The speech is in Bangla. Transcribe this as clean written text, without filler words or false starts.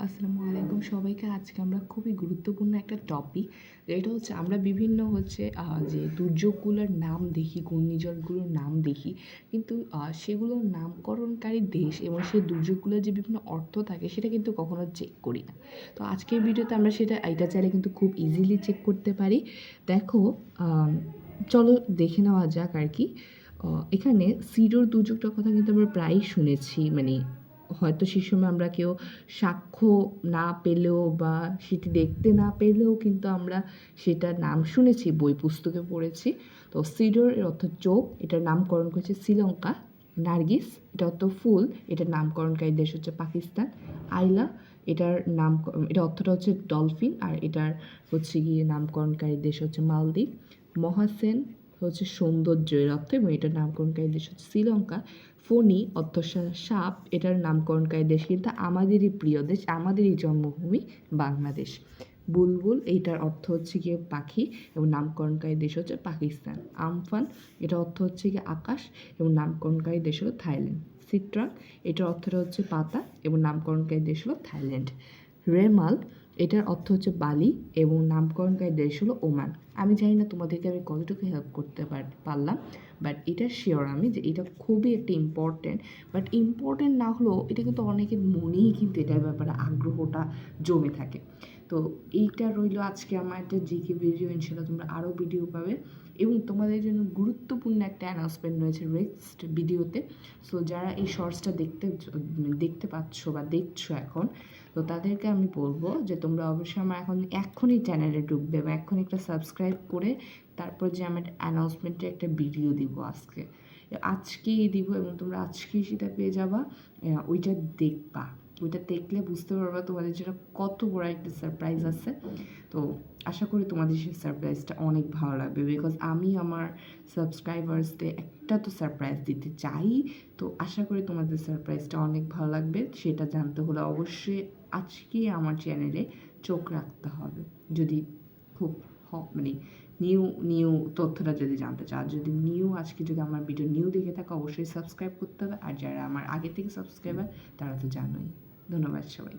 আসসালামু আলাইকুম সবাইকে। আজকে আমরা খুবই গুরুত্বপূর্ণ একটা টপিক, যেটা হচ্ছে আমরা বিভিন্ন যে দুর্যোগগুলোর নাম দেখি, ঘূর্ণিঝড়গুলোর নাম দেখি, কিন্তু সেগুলোর নামকরণকারী দেশ এবং সেই দুর্যোগগুলোর যে বিভিন্ন অর্থ থাকে সেটা কিন্তু কখনো চেক করি না। তো আজকের ভিডিওতে আমরা এটা চাইলে কিন্তু খুব ইজিলি চেক করতে পারি। দেখো, চলো দেখে নেওয়া যাক আর কি। এখানে সিডর দুর্যোগটার কথা কিন্তু আমরা প্রায়ই শুনেছি, মানে হয়তো সে সময় আমরা কেউ সাক্ষ্য না পেলেও বা সেটি দেখতে না পেলেও কিন্তু আমরা সেটার নাম শুনেছি, বই পুস্তকে পড়েছি। তো সিডর এর অর্থ চোখ, এটার নামকরণ করেছে শ্রীলঙ্কা। নার্গিস এটা অর্থ ফুল, এটার নামকরণকারী দেশ হচ্ছে পাকিস্তান। আইলা এটা অর্থটা হচ্ছে ডলফিন, আর এটার হচ্ছে গিয়ে নামকরণকারী দেশ হচ্ছে মালদ্বীপ। মহাসেন হচ্ছে সৌন্দর্যের অর্থ এবং এটার নামকরণকারী দেশ হচ্ছে শ্রীলঙ্কা। ফণী অর্থ সাপ, এটার নামকরণকারী দেশ কিন্তু আমাদেরই প্রিয় দেশ, আমাদেরই জন্মভূমি বাংলাদেশ। বুলবুল এইটার অর্থ হচ্ছে গিয়ে পাখি এবং নামকরণকারী দেশ হচ্ছে পাকিস্তান। আমফান এটা অর্থ হচ্ছে গিয়ে আকাশ এবং নামকরণকারী দেশ হলো থাইল্যান্ড। সিট্রাং এটার অর্থটা হচ্ছে পাতা এবং নামকরণকারী দেশ হলো থাইল্যান্ড। রেমাল এটার অর্থ হচ্ছে বালি এবং নামকরণকারী দেশ হলো ওমান। আমি জানি না তোমাদেরকে আমি কতটুকু হেল্প করতে পারলাম, বাট এটা শিওর আমি যে এটা খুবই একটা ইম্পর্ট্যান্ট। বাট ইম্পর্ট্যান্ট না হলেও এটা কিন্তু অনেকের মনেই কিন্তু এটার ব্যাপারে আগ্রহটা জমে থাকে। তো এইটা রইল আজকে আমার একটা জিকে ভিডিও। ইনশাল্লাহ তোমরা আরও ভিডিও পাবে এবং তোমাদের জন্য গুরুত্বপূর্ণ একটা অ্যানাউন্সমেন্ট রয়েছে নেক্সট ভিডিওতে। সো যারা এই শর্টসটা দেখতে পাচ্ছ বা দেখছো এখন, তো তাদেরকে আমি বলবো যে তোমরা অবশ্যই আমার এখনই চ্যানেলে ঢুকবে বা এখনই একটা সাবস্ক্রাইব করে তারপর যে আমার অ্যানাউন্সমেন্টের একটা ভিডিও দিব আজকেই দিব এবং তোমরা আজকেই সেটা পেয়ে যাবা। ওইটা দেখবা, ওইটা দেখলে বুঝতে পারবা তোমাদের জন্য কত বড় একটা সারপ্রাইজ আছে। তো আশা করি তোমাদের সেই সারপ্রাইজটা অনেক ভালো লাগবে, বিকজ আমি আমার সাবস্ক্রাইবার্সদের একটা তো সারপ্রাইজ দিতে চাই। তো আশা করি তোমাদের সারপ্রাইজটা অনেক ভালো লাগবে। সেটা জানতে হলে অবশ্যই আজকেই আমার চ্যানেলে চোখ রাখতে হবে, যদি খুব মানে নিউ তথ্যটা যদি জানতে চাও। যদি আজকে যদি আমার ভিডিও দেখে থাকো অবশ্যই সাবস্ক্রাইব করতে হবে, আর যারা আমার আগে থেকে সাবস্ক্রাইবার তারা তো জানোই। ধন্যবাদ সবাই।